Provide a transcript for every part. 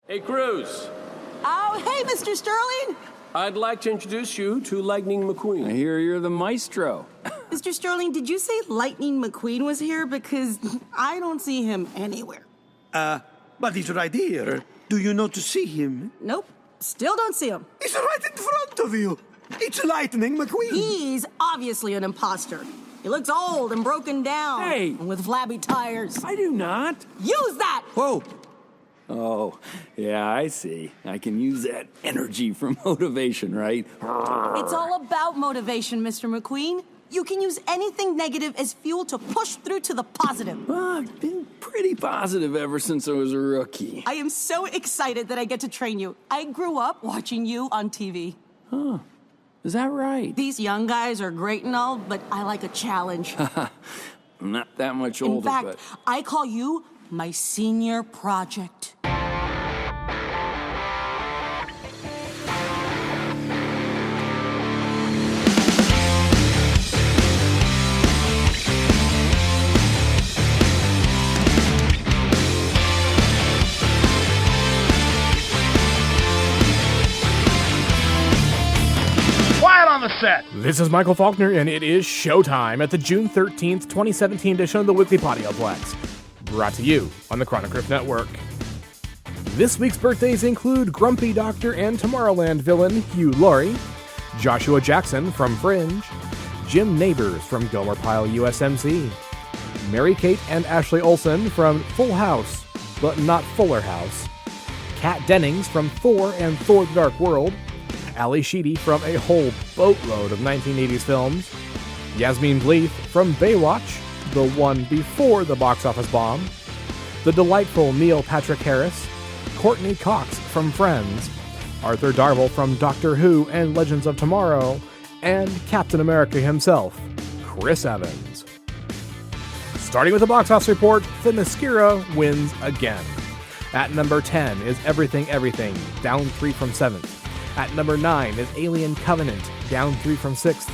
Hey, Cruz. Oh, hey, Mr. Sterling. I'd like to introduce you to Lightning McQueen. I hear you're the maestro. Mr. Sterling, did you say Lightning McQueen was here? Because I don't see him anywhere. But he's right here. Do you know to see him? Nope, still don't see him. He's right in front of you. It's Lightning McQueen. He's obviously an imposter. He looks old and broken down. Hey. And with flabby tires. I do not. Use that! Whoa. Oh, yeah, I see. I can use that energy for motivation, right? It's all about motivation, Mr. McQueen. You can use anything negative as fuel to push through to the positive. Well, I've been pretty positive ever since I was a rookie. I am so excited that I get to train you. I grew up watching you on TV. Huh. Is that right? These young guys are great and all, but I like a challenge. I'm not that much older, In fact, but... I call you my senior project. On the set. This is Michael Faulkner, and it is showtime at the June 13th, 2017 edition of the Weekly Podioplex, brought to you on the Chronic Riff Network. This week's birthdays include Grumpy Doctor and Tomorrowland villain Hugh Laurie, Joshua Jackson from Fringe, Jim Neighbors from Gomer Pyle USMC, Mary-Kate and Ashley Olsen from Full House, but not Fuller House, Kat Dennings from Thor and Thor: The Dark World, Ali Sheedy from a whole boatload of 1980s films, Yasmine Bleeth from Baywatch, the one before the box office bomb, the delightful Neil Patrick Harris, Courtney Cox from Friends, Arthur Darvill from Doctor Who and Legends of Tomorrow, and Captain America himself, Chris Evans. Starting with the box office report, Themyscira wins again. At number 10 is Everything Everything, down 3 from 7th. At number 9 is Alien Covenant, down 3 from 6th.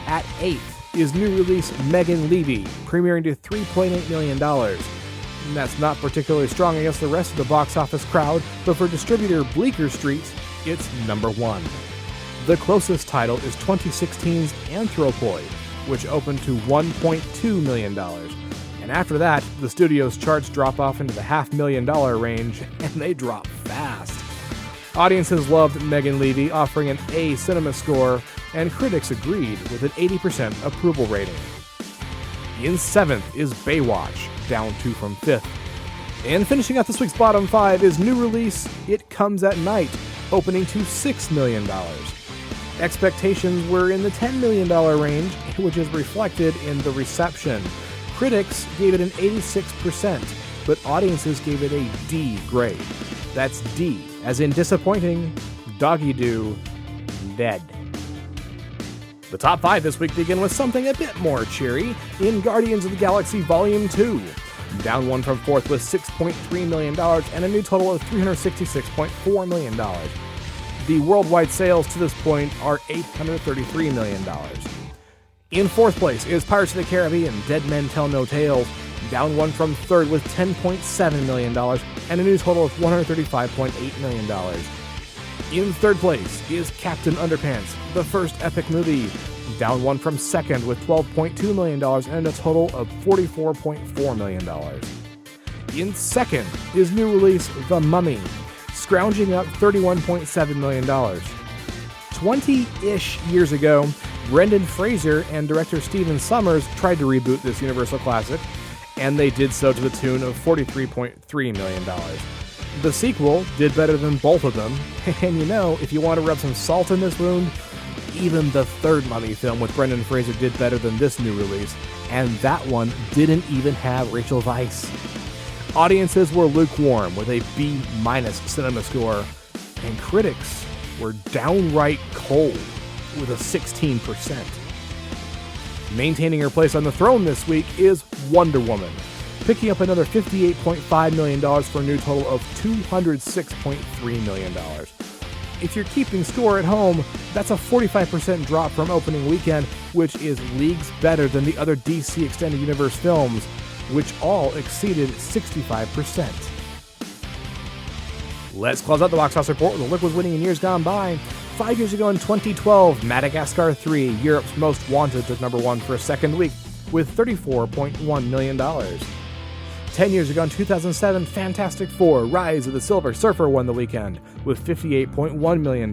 At 8th is new release Megan Levy, premiering to $3.8 million. And that's not particularly strong against the rest of the box office crowd, but for distributor Bleecker Street, it's number 1. The closest title is 2016's Anthropoid, which opened to $1.2 million. And after that, the studio's charts drop off into the $500,000 range, and they drop fast. Audiences loved Megan Levy, offering an A cinema score, and critics agreed with an 80% approval rating. In 7th is Baywatch, down 2 from 5th. And finishing out this week's bottom 5 is new release It Comes at Night, opening to $6 million. Expectations were in the $10 million range, which is reflected in the reception. Critics gave it an 86%, but audiences gave it a D grade. That's D, as in disappointing, doggy-doo, dead. The top 5 this week begin with something a bit more cheery in Guardians of the Galaxy Volume 2. Down 1 from 4th with $6.3 million and a new total of $366.4 million. The worldwide sales to this point are $833 million. In 4th place is Pirates of the Caribbean, Dead Men Tell No Tales, down 1 from 3rd with $10.7 million and a new total of $135.8 million. In 3rd place is Captain Underpants, the first epic movie, down 1 from 2nd with $12.2 million and a total of $44.4 million. In 2nd is new release The Mummy, scrounging up $31.7 million. 20-ish years ago, Brendan Fraser and director Stephen Sommers tried to reboot this Universal classic, and they did so to the tune of $43.3 million. The sequel did better than both of them, and you know, if you want to rub some salt in this wound, even the 3rd Mummy film with Brendan Fraser did better than this new release, and that one didn't even have Rachel Weisz. Audiences were lukewarm with a B- cinema score, and critics were downright cold with a 16%. Maintaining her place on the throne this week is Wonder Woman, picking up another $58.5 million for a new total of $206.3 million. If you're keeping score at home, that's a 45% drop from opening weekend, which is leagues better than the other DC Extended Universe films, which all exceeded 65%. Let's close out the box office report with what was winning in years gone by. 5 years ago in 2012, Madagascar 3, Europe's Most Wanted, took number 1 for a second week with $34.1 million. 10 years ago in 2007, Fantastic Four, Rise of the Silver Surfer won the weekend with $58.1 million.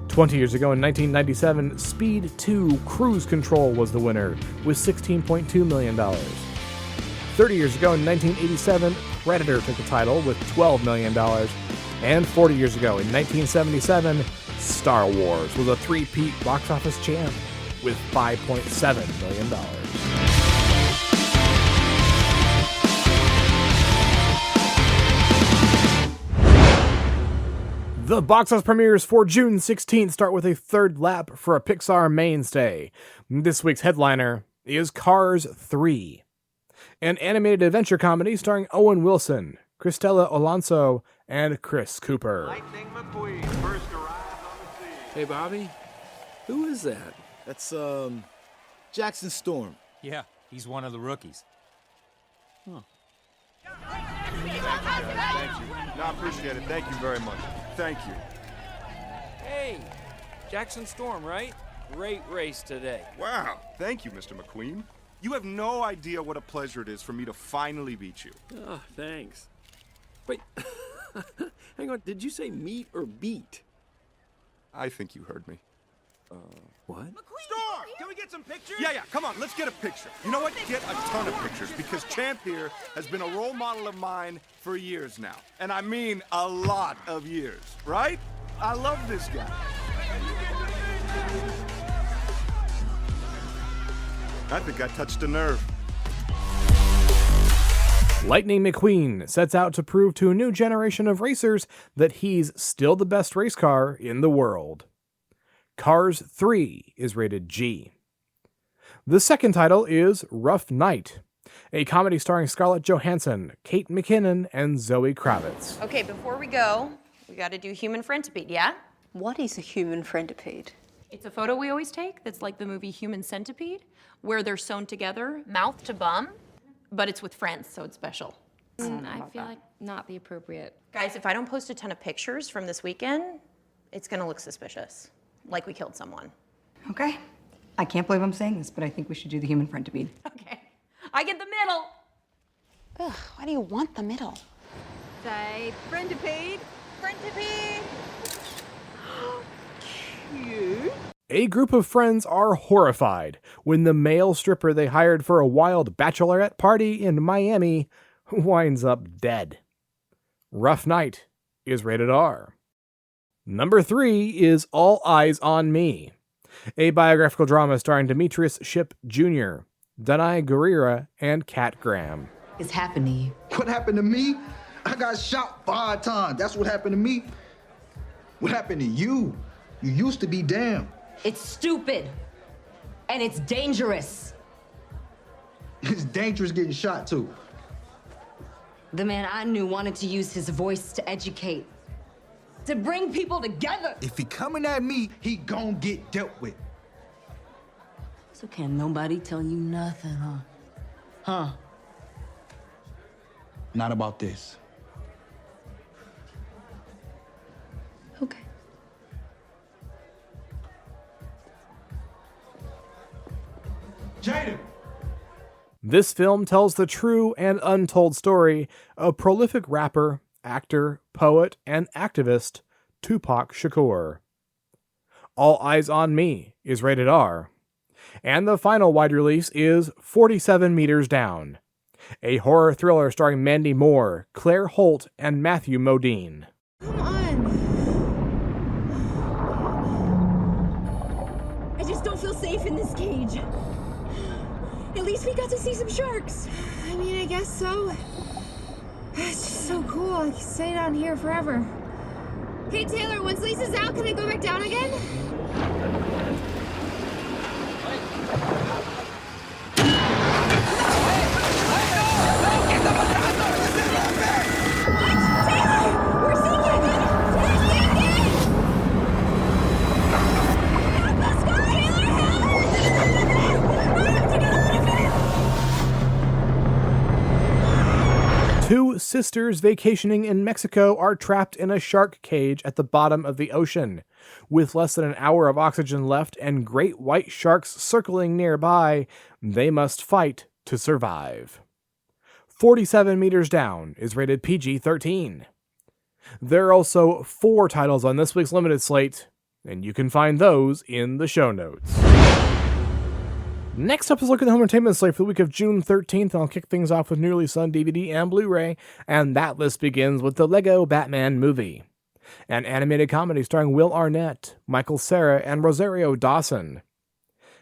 20 years ago in 1997, Speed 2, Cruise Control was the winner with $16.2 million. 30 years ago in 1987, Predator took the title with $12 million. And 40 years ago in 1977, Star Wars was a three-peat box office champ with $5.7 million. The box office premieres for June 16th start with a third lap for a Pixar mainstay. This week's headliner is Cars 3, an animated adventure comedy starring Owen Wilson, Cristela Alonso, and Chris Cooper. Lightning McQueen first arrived on the scene. Hey, Bobby, who is that? That's, Jackson Storm. Yeah, he's one of the rookies. Thank you. No, I appreciate it. Thank you very much. Thank you. Hey, Jackson Storm, right? Great race today. Wow. Thank you, Mr. McQueen. You have no idea what a pleasure it is for me to finally beat you. Oh, thanks. Wait, hang on. Did you say meet or beat? I think you heard me. What? Storm! Can we get some pictures? Yeah, come on, let's get a picture. You know what? Get a ton of pictures, because Champ here has been a role model of mine for years now. And I mean a lot of years, right? I love this guy. I think I touched a nerve. Lightning McQueen sets out to prove to a new generation of racers that he's still the best race car in the world. Cars 3 is rated G. The second title is Rough Night, a comedy starring Scarlett Johansson, Kate McKinnon, and Zoe Kravitz. Okay, before we go, we gotta do human centipede, yeah? What is a human centipede? It's a photo we always take that's like the movie Human Centipede, where they're sewn together, mouth to bum, but it's with friends, so it's special. I feel like not the appropriate. Guys, if I don't post a ton of pictures from this weekend, it's gonna look suspicious, like we killed someone. Okay. I can't believe I'm saying this, but I think we should do the human centipede. Okay, I get the middle. Ugh, why do you want the middle? Say, centipede. Centipede. Cute. A group of friends are horrified when the male stripper they hired for a wild bachelorette party in Miami winds up dead. Rough Night is rated R. Number 3 is All Eyes on Me, a biographical drama starring Demetrius Shipp Jr., Danai Gurira, and Kat Graham. It's happened to you. What happened to me? I got shot 5 times. That's what happened to me. What happened to you? You used to be damn. It's stupid. And it's dangerous. It's dangerous getting shot, too. The man I knew wanted to use his voice to educate, to bring people together. If he coming at me, he gon' get dealt with. So can nobody tell you nothing, huh? Huh? Not about this. Okay. Jaden! This film tells the true and untold story of prolific rapper, actor, poet, and activist Tupac Shakur. All Eyes on Me is rated R. And the final wide release is 47 Meters Down, a horror thriller starring Mandy Moore, Claire Holt, and Matthew Modine. Come on. I just don't feel safe in this cage. At least we got to see some sharks. I mean, I guess so. It's just so cool. I can stay down here forever. Hey, Taylor, once Lisa's out, can I go back down again? sisters vacationing in Mexico are trapped in a shark cage at the bottom of the ocean. With less than an hour of oxygen left and great white sharks circling nearby, they must fight to survive. 47 Meters Down is rated PG-13. There are also 4 titles on this week's limited slate, and you can find those in the show notes. Next up is a look at the home entertainment slate for the week of June 13th, and I'll kick things off with new release on DVD and Blu-ray, and that list begins with the Lego Batman movie, an animated comedy starring Will Arnett, Michael Cera, and Rosario Dawson.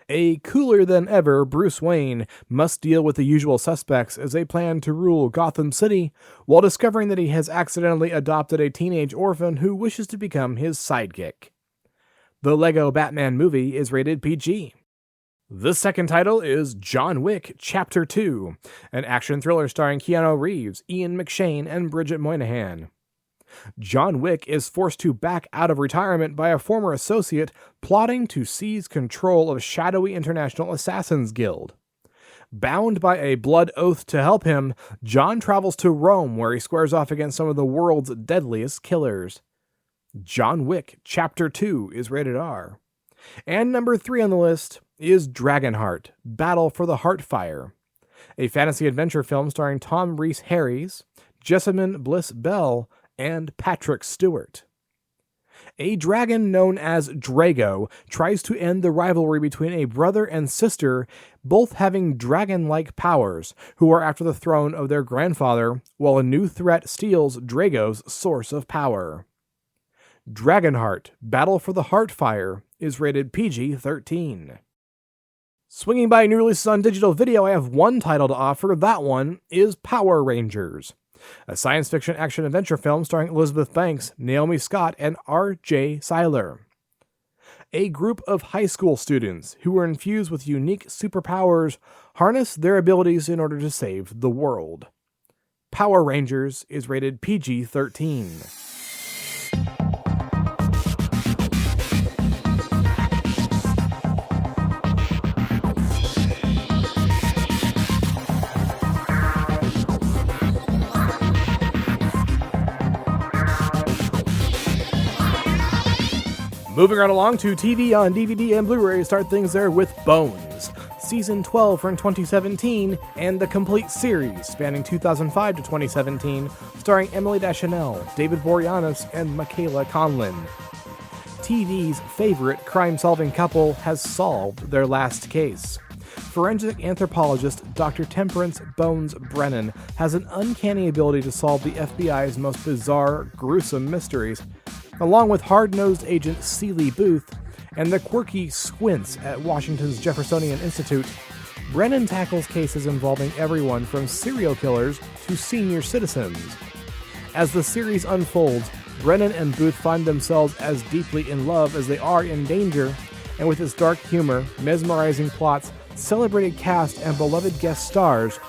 A cooler-than-ever Bruce Wayne must deal with the usual suspects as they plan to rule Gotham City while discovering that he has accidentally adopted a teenage orphan who wishes to become his sidekick. The Lego Batman movie is rated PG. The second title is John Wick Chapter 2, an action thriller starring Keanu Reeves, Ian McShane, and Bridget Moynihan. John Wick is forced to back out of retirement by a former associate plotting to seize control of shadowy international assassins guild. Bound by a blood oath to help him, John travels to Rome where he squares off against some of the world's deadliest killers. John Wick Chapter 2 is rated R. And number 3 on the list is Dragonheart, Battle for the Heartfire, a fantasy adventure film starring Tom Rhys-Harries, Jessamine Bliss-Bell, and Patrick Stewart. A dragon known as Drago tries to end the rivalry between a brother and sister, both having dragon-like powers, who are after the throne of their grandfather, while a new threat steals Drago's source of power. Dragonheart, Battle for the Heartfire is rated PG-13. Swinging by new releases on digital video, I have one title to offer. That one is Power Rangers, a science fiction action adventure film starring Elizabeth Banks, Naomi Scott, and R.J. Seiler. A group of high school students who are infused with unique superpowers harness their abilities in order to save the world. Power Rangers is rated PG-13. Moving right along to TV on DVD and Blu-ray, start things there with Bones, Season 12 from 2017, and the complete series spanning 2005 to 2017, starring Emily Deschanel, David Boreanaz, and Michaela Conlin. TV's favorite crime-solving couple has solved their last case. Forensic anthropologist Dr. Temperance Bones Brennan has an uncanny ability to solve the FBI's most bizarre, gruesome mysteries, along with hard-nosed agent Seeley Booth and the quirky Squints at Washington's Jeffersonian Institute. Brennan tackles cases involving everyone from serial killers to senior citizens. As the series unfolds, Brennan and Booth find themselves as deeply in love as they are in danger, and with its dark humor, mesmerizing plots, celebrated cast, and beloved guest stars,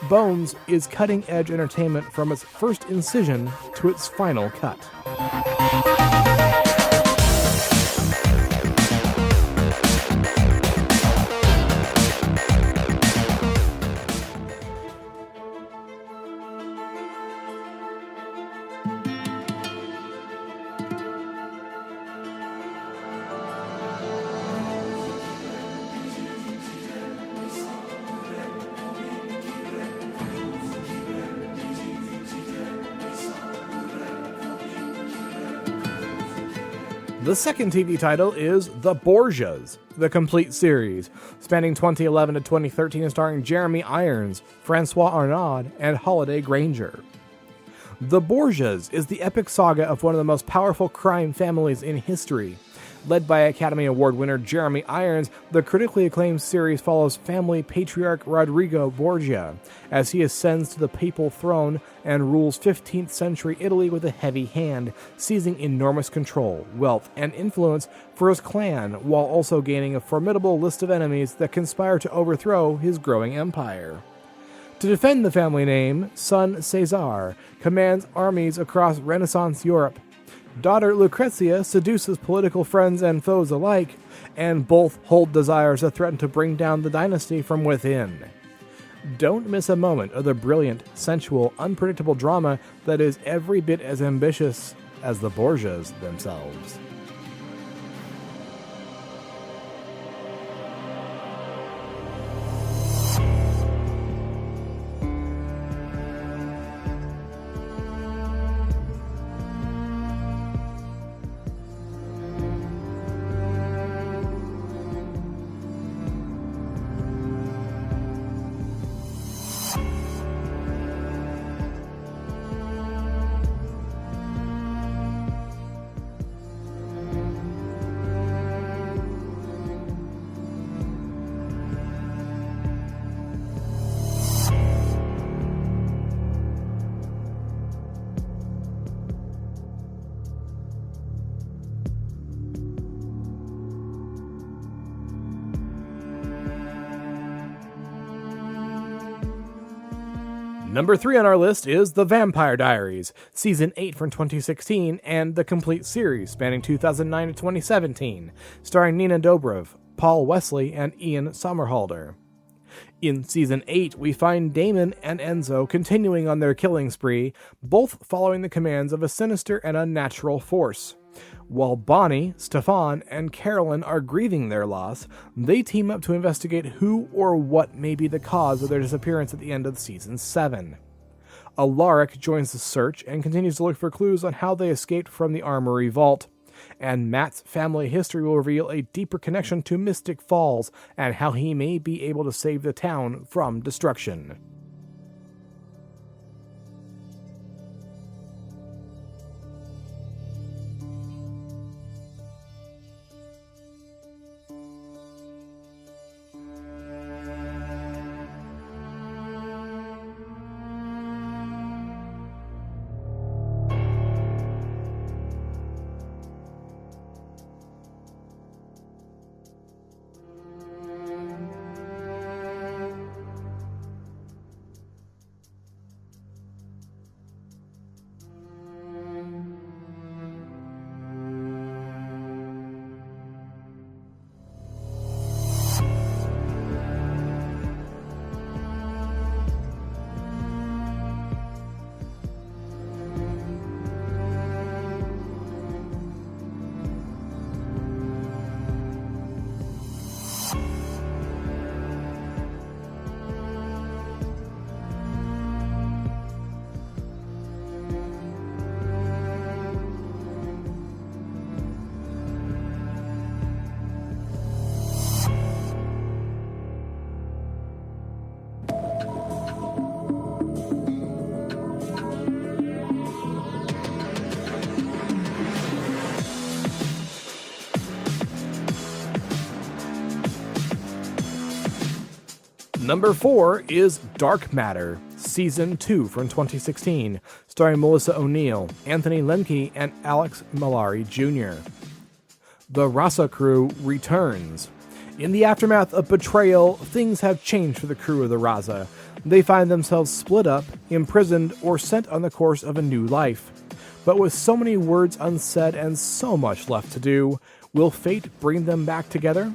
Bones is cutting-edge entertainment from its first incision to its final cut. The second TV title is The Borgias, the complete series, spanning 2011 to 2013 and starring Jeremy Irons, Francois Arnaud, and Holiday Granger. The Borgias is the epic saga of one of the most powerful crime families in history. Led by Academy Award winner Jeremy Irons, the critically acclaimed series follows family patriarch Rodrigo Borgia as he ascends to the papal throne and rules 15th century Italy with a heavy hand, seizing enormous control, wealth, and influence for his clan, while also gaining a formidable list of enemies that conspire to overthrow his growing empire. To defend the family name, son Cesar commands armies across Renaissance Europe. Daughter Lucrezia seduces political friends and foes alike, and both hold desires that threaten to bring down the dynasty from within. Don't miss a moment of the brilliant, sensual, unpredictable drama that is every bit as ambitious as the Borgias themselves. Number 3 on our list is The Vampire Diaries, Season 8 from 2016, and the complete series spanning 2009 to 2017, starring Nina Dobrev, Paul Wesley, and Ian Somerhalder. In Season 8, we find Damon and Enzo continuing on their killing spree, both following the commands of a sinister and unnatural force. While Bonnie, Stefan, and Carolyn are grieving their loss, they team up to investigate who or what may be the cause of their disappearance at the end of Season 7. Alaric joins the search and continues to look for clues on how they escaped from the Armory Vault. And Matt's family history will reveal a deeper connection to Mystic Falls and how he may be able to save the town from destruction. Number 4 is Dark Matter, Season 2 from 2016, starring Melissa O'Neill, Anthony Lemke, and Alex Malari Jr. The Rasa crew returns. In the aftermath of betrayal, things have changed for the crew of the Rasa. They find themselves split up, imprisoned, or sent on the course of a new life. But with so many words unsaid and so much left to do, will fate bring them back together?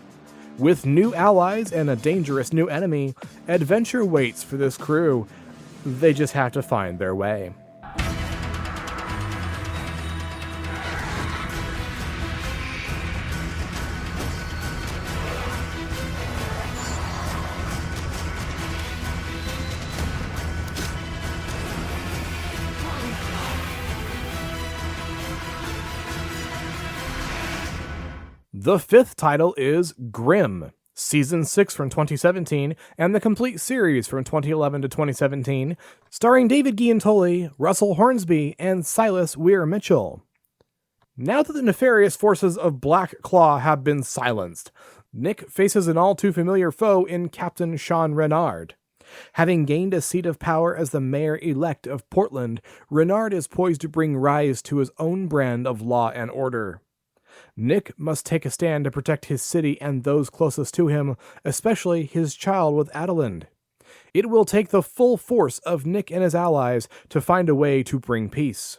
With new allies and a dangerous new enemy, adventure waits for this crew. They just have to find their way. The 5th title is Grimm, Season 6 from 2017, and the complete series from 2011 to 2017, starring David Giantoli, Russell Hornsby, and Silas Weir-Mitchell. Now that the nefarious forces of Black Claw have been silenced, Nick faces an all-too-familiar foe in Captain Sean Renard. Having gained a seat of power as the mayor-elect of Portland, Renard is poised to bring rise to his own brand of law and order. Nick must take a stand to protect his city and those closest to him, especially his child with Adeline. It will take the full force of Nick and his allies to find a way to bring peace.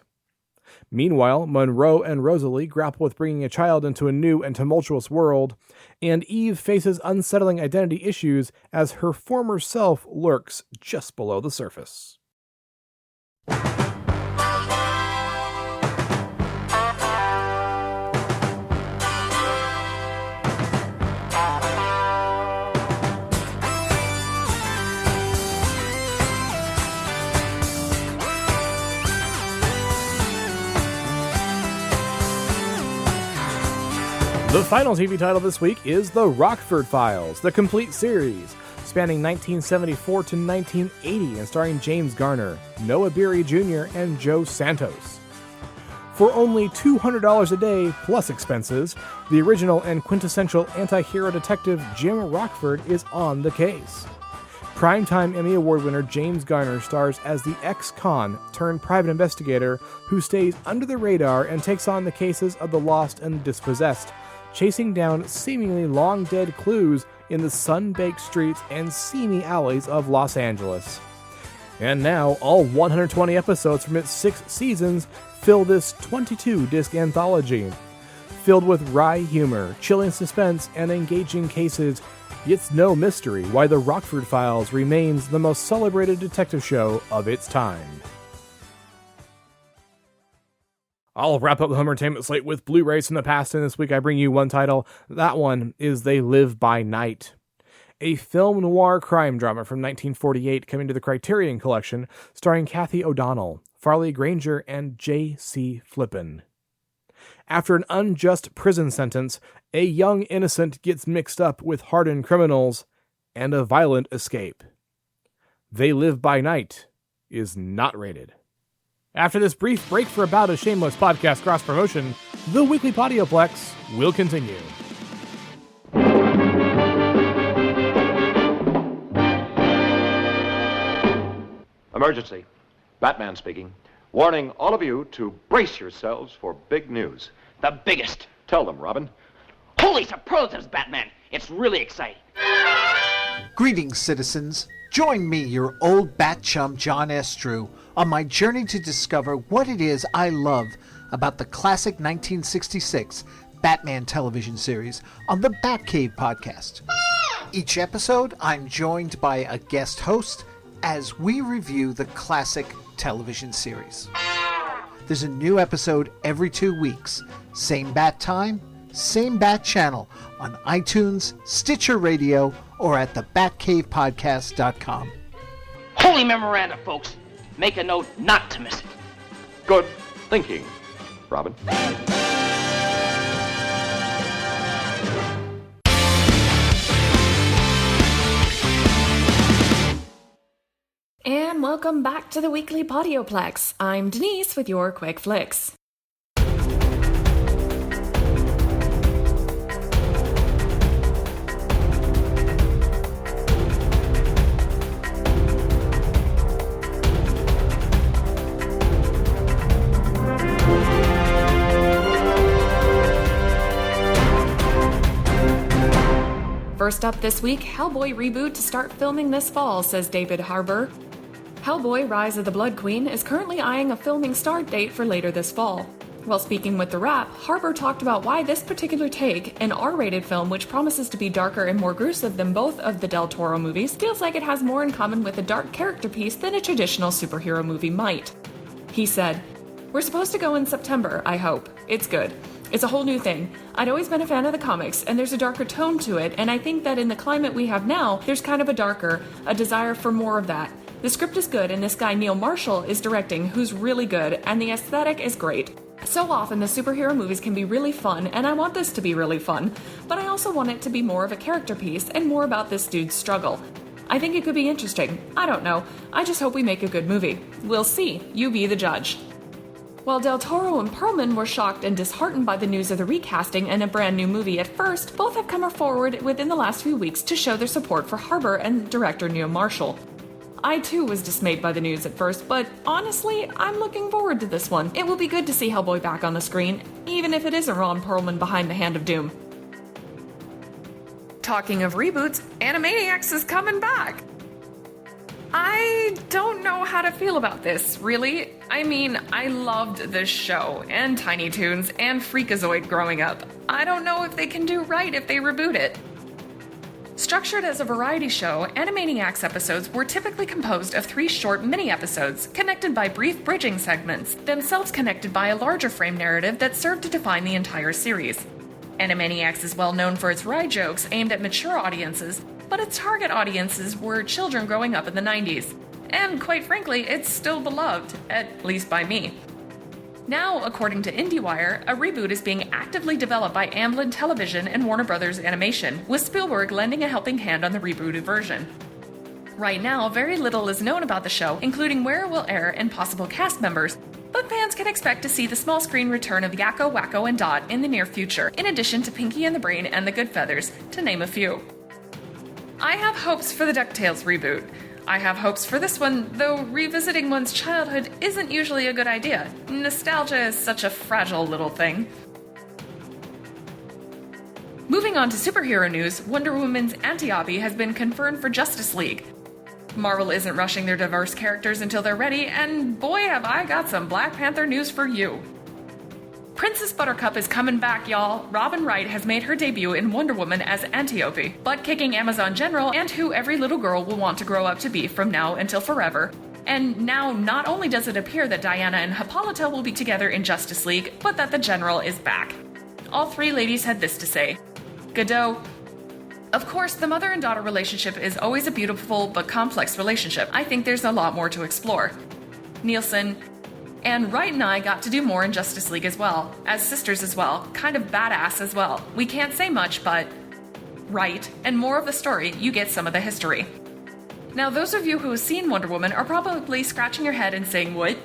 Meanwhile, Monroe and Rosalie grapple with bringing a child into a new and tumultuous world, and Eve faces unsettling identity issues as her former self lurks just below the surface. The final TV title this week is The Rockford Files, the complete series, spanning 1974 to 1980 and starring James Garner, Noah Beery Jr., and Joe Santos. For only $200 a day plus expenses, the original and quintessential anti-hero detective Jim Rockford is on the case. Primetime Emmy Award winner James Garner stars as the ex-con turned private investigator who stays under the radar and takes on the cases of the lost and dispossessed, chasing down seemingly long-dead clues in the sun-baked streets and seamy alleys of Los Angeles. And now, all 120 episodes from its 6 seasons fill this 22-disc anthology. Filled with wry humor, chilling suspense, and engaging cases, it's no mystery why The Rockford Files remains the most celebrated detective show of its time. I'll wrap up the home entertainment slate with Blu-rays from the past, and this week I bring you one title. That one is They Live by Night, a film noir crime drama from 1948 coming to the Criterion Collection, starring Kathy O'Donnell, Farley Granger, and J.C. Flippin. After an unjust prison sentence, a young innocent gets mixed up with hardened criminals, and a violent escape. They Live by Night is not rated. After this brief break for about a shameless podcast cross-promotion, the Weekly Podioplex will continue. Emergency. Batman speaking. Warning all of you to brace yourselves for big news. The biggest. Tell them, Robin. Holy superlatives, Batman! It's really exciting. Greetings, citizens. Join me, your old bat chum, John S. Drew, on my journey to discover what it is I love about the classic 1966 Batman television series on the Batcave podcast. Each episode, I'm joined by a guest host as we review the classic television series. There's a new episode every 2 weeks. Same bat time, same bat channel on iTunes, Stitcher Radio, or at thebatcavepodcast.com. Holy memoranda, folks. Make a note not to miss it. Good thinking, Robin. And welcome back to the Weekly Podioplex. I'm Denise with your Quick Flicks. First up this week, Hellboy reboot to start filming this fall, says David Harbour. Hellboy Rise of the Blood Queen is currently eyeing a filming start date for later this fall. While speaking with The Wrap, Harbour talked about why this particular take, an R-rated film which promises to be darker and more gruesome than both of the Del Toro movies, feels like it has more in common with a dark character piece than a traditional superhero movie might. He said, "We're supposed to go in September, I hope. It's good. It's a whole new thing. I'd always been a fan of the comics, and there's a darker tone to it, and I think that in the climate we have now, there's kind of a desire for more of that. The script is good, and this guy Neil Marshall is directing, who's really good, and the aesthetic is great. So often the superhero movies can be really fun, and I want this to be really fun, but I also want it to be more of a character piece and more about this dude's struggle. I think it could be interesting. I don't know. I just hope we make a good movie. We'll see. You be the judge." While Del Toro and Perlman were shocked and disheartened by the news of the recasting and a brand new movie at first, both have come forward within the last few weeks to show their support for Harbour and director Neil Marshall. I too was dismayed by the news at first, but honestly, I'm looking forward to this one. It will be good to see Hellboy back on the screen, even if it isn't Ron Perlman behind the Hand of Doom. Talking of reboots, Animaniacs is coming back! I don't know how to feel about this, really. I mean, I loved this show, and Tiny Toons, and Freakazoid growing up. I don't know if they can do right if they reboot it. Structured as a variety show, Animaniacs episodes were typically composed of 3 short mini-episodes, connected by brief bridging segments, themselves connected by a larger frame narrative that served to define the entire series. Animaniacs is well known for its wry jokes aimed at mature audiences, but its target audiences were children growing up in the 90s. And quite frankly, it's still beloved, at least by me. Now, according to IndieWire, a reboot is being actively developed by Amblin Television and Warner Brothers Animation, with Spielberg lending a helping hand on the rebooted version. Right now, very little is known about the show, including where it will air and possible cast members, but fans can expect to see the small screen return of Yakko, Wacko, and Dot in the near future, in addition to Pinky and the Brain and the Goodfeathers, to name a few. I have hopes for the DuckTales reboot. I have hopes for this one, though revisiting one's childhood isn't usually a good idea. Nostalgia is such a fragile little thing. Moving on to superhero news, Wonder Woman's anti-hobby has been confirmed for Justice League. Marvel isn't rushing their diverse characters until they're ready, and boy have I got some Black Panther news for you. Princess Buttercup is coming back, y'all. Robin Wright has made her debut in Wonder Woman as Antiope, butt-kicking Amazon general and who every little girl will want to grow up to be from now until forever. And now not only does it appear that Diana and Hippolyta will be together in Justice League, but that the general is back. All 3 ladies had this to say. Godot. Of course, the mother and daughter relationship is always a beautiful but complex relationship. I think there's a lot more to explore. Nielsen. And Wright and I got to do more in Justice League as well, as sisters as well, kind of badass as well. We can't say much, but Wright, and more of the story, you get some of the history. Now, those of you who have seen Wonder Woman are probably scratching your head and saying, what?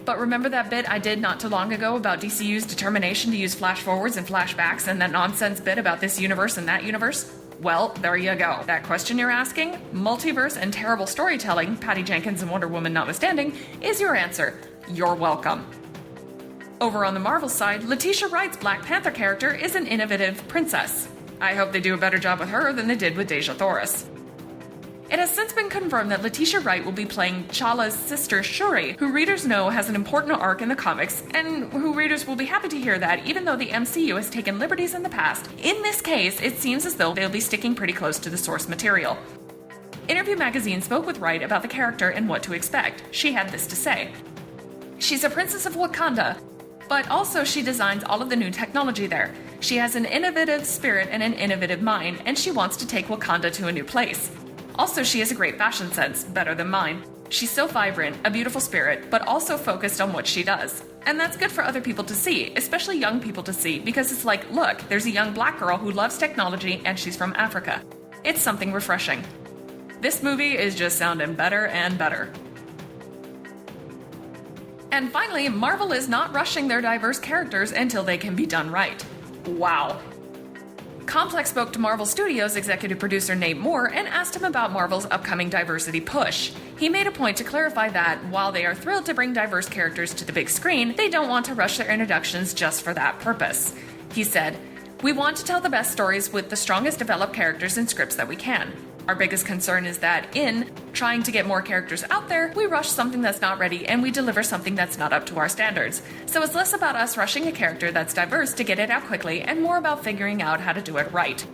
But remember that bit I did not too long ago about DCU's determination to use flash forwards and flashbacks and that nonsense bit about this universe and that universe? Well, there you go. That question you're asking, multiverse and terrible storytelling, Patty Jenkins and Wonder Woman notwithstanding, is your answer. You're welcome. Over on the Marvel side, Letitia Wright's Black Panther character is an innovative princess. I hope they do a better job with her than they did with Deja Thoris. It has since been confirmed that Letitia Wright will be playing T'Challa's sister Shuri, who readers know has an important arc in the comics, and who readers will be happy to hear that even though the MCU has taken liberties in the past, in this case it seems as though they'll be sticking pretty close to the source material. Interview Magazine spoke with Wright about the character and what to expect. She had this to say. She's a princess of Wakanda, but also she designs all of the new technology there. She has an innovative spirit and an innovative mind, and she wants to take Wakanda to a new place. Also, she has a great fashion sense, better than mine. She's so vibrant, a beautiful spirit, but also focused on what she does. And that's good for other people to see, especially young people to see, because it's like, look, there's a young black girl who loves technology and she's from Africa. It's something refreshing. This movie is just sounding better and better. And finally, Marvel is not rushing their diverse characters until they can be done right. Wow. Complex spoke to Marvel Studios executive producer Nate Moore and asked him about Marvel's upcoming diversity push. He made a point to clarify that, while they are thrilled to bring diverse characters to the big screen, they don't want to rush their introductions just for that purpose. He said, "We want to tell the best stories with the strongest developed characters and scripts that we can. Our biggest concern is that in trying to get more characters out there, we rush something that's not ready and we deliver something that's not up to our standards. So it's less about us rushing a character that's diverse to get it out quickly and more about figuring out how to do it right."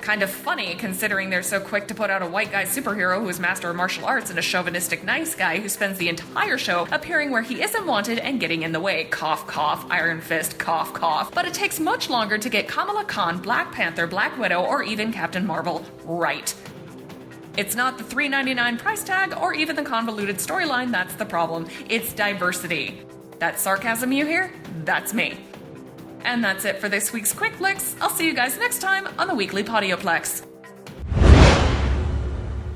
Kind of funny considering they're so quick to put out a white guy superhero who is master of martial arts and a chauvinistic nice guy who spends the entire show appearing where he isn't wanted and getting in the way. Cough, cough, Iron Fist, cough, cough. But it takes much longer to get Kamala Khan, Black Panther, Black Widow, or even Captain Marvel right. It's not the $3.99 price tag or even the convoluted storyline that's the problem. It's diversity. That sarcasm you hear? That's me. And that's it for this week's Quick Flicks. I'll see you guys next time on the Weekly Podioplex.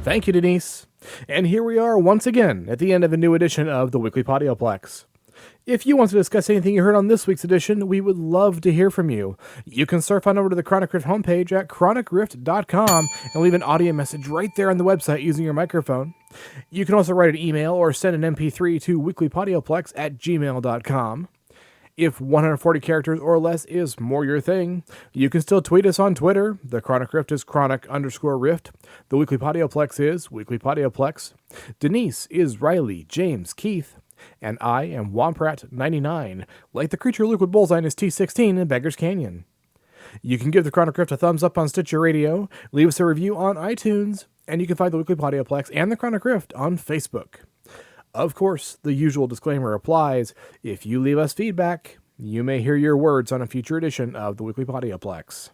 Thank you, Denise. And here we are once again at the end of a new edition of the Weekly Podioplex. If you want to discuss anything you heard on this week's edition, we would love to hear from you. You can surf on over to the Chronic Rift homepage at chronicrift.com and leave an audio message right there on the website using your microphone. You can also write an email or send an MP3 to weeklypodioplex@gmail.com. If 140 characters or less is more your thing, you can still tweet us on Twitter. The Chronic Rift is Chronic_Rift. The Weekly Podioplex is Weekly Podioplex. Denise is Riley James Keith. And I am Womprat99, like the creature Liquid Bullseye is T16 in Beggar's Canyon. You can give the Chronic Rift a thumbs up on Stitcher Radio, leave us a review on iTunes, and you can find the Weekly Podioplex and the Chronic Rift on Facebook. Of course, the usual disclaimer applies. If you leave us feedback, you may hear your words on a future edition of the Weekly Podioplex.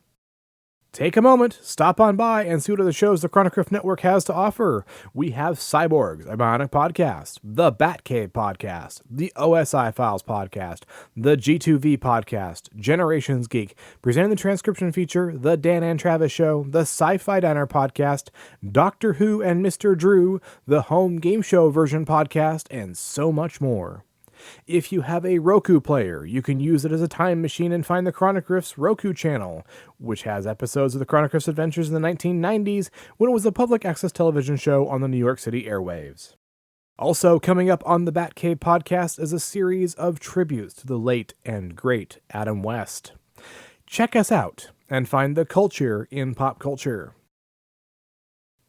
Take a moment, stop on by, and see what other shows the Chronic Rift Network has to offer. We have Cyborgs, a Bionic podcast, the Batcave podcast, the OSI Files podcast, the G2V podcast, Generations Geek, presenting the transcription feature, the Dan and Travis Show, the Sci-Fi Diner podcast, Doctor Who and Mr. Drew, the Home Game Show version podcast, and so much more. If you have a Roku player, you can use it as a time machine and find the Chronic Rift's Roku channel, which has episodes of the Chronic Rift's adventures in the 1990s when it was a public access television show on the New York City airwaves. Also coming up on the Batcave podcast is a series of tributes to the late and great Adam West. Check us out and find the culture in pop culture.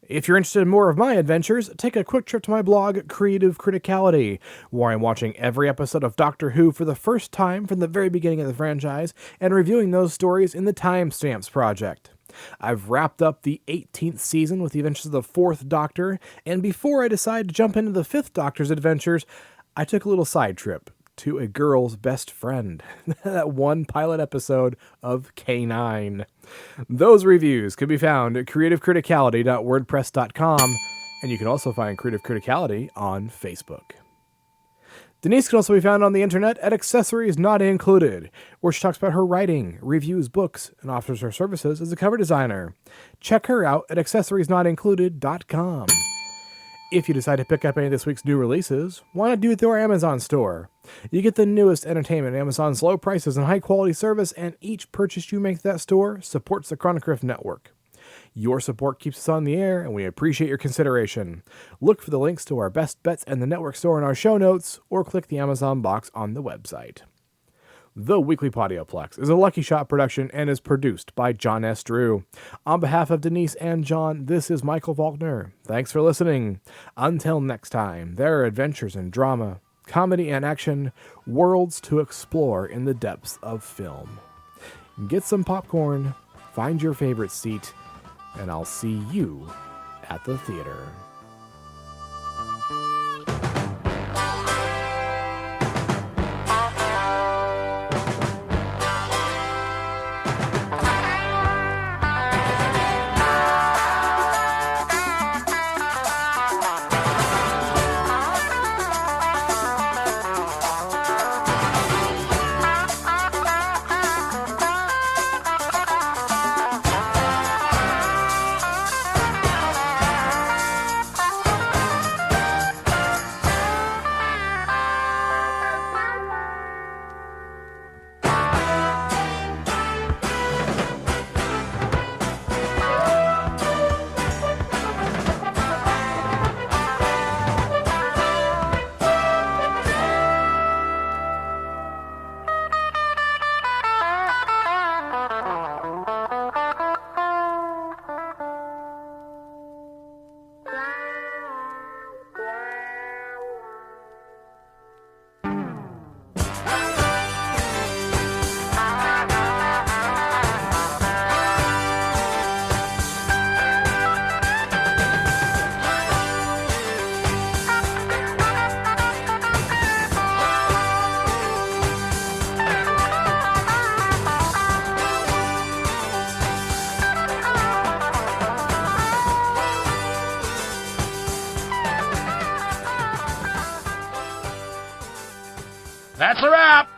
If you're interested in more of my adventures, take a quick trip to my blog, Creative Criticality, where I'm watching every episode of Doctor Who for the first time from the very beginning of the franchise and reviewing those stories in the Timestamps Project. I've wrapped up the 18th season with the adventures of the 4th Doctor, and before I decided to jump into the 5th Doctor's adventures, I took a little side trip to a girl's best friend, that one pilot episode of K9. Those reviews can be found at creativecriticality.wordpress.com, and you can also find Creative Criticality on Facebook. Denise can also be found on the internet at Accessories Not Included, where she talks about her writing, reviews books, and offers her services as a cover designer. Check her out at accessoriesnotincluded.com. If you decide to pick up any of this week's new releases, why not do it through our Amazon store? You get the newest entertainment at Amazon's low prices and high-quality service, and each purchase you make at that store supports the Chronic Rift Network. Your support keeps us on the air, and we appreciate your consideration. Look for the links to our best bets and the network store in our show notes, or click the Amazon box on the website. The Weekly Podioplex is a Lucky Shot production and is produced by John S. Drew. On behalf of Denise and John, this is Michael Faulkner. Thanks for listening. Until next time, there are adventures in drama, comedy and action, worlds to explore in the depths of film. Get some popcorn, find your favorite seat, and I'll see you at the theater. That's a wrap.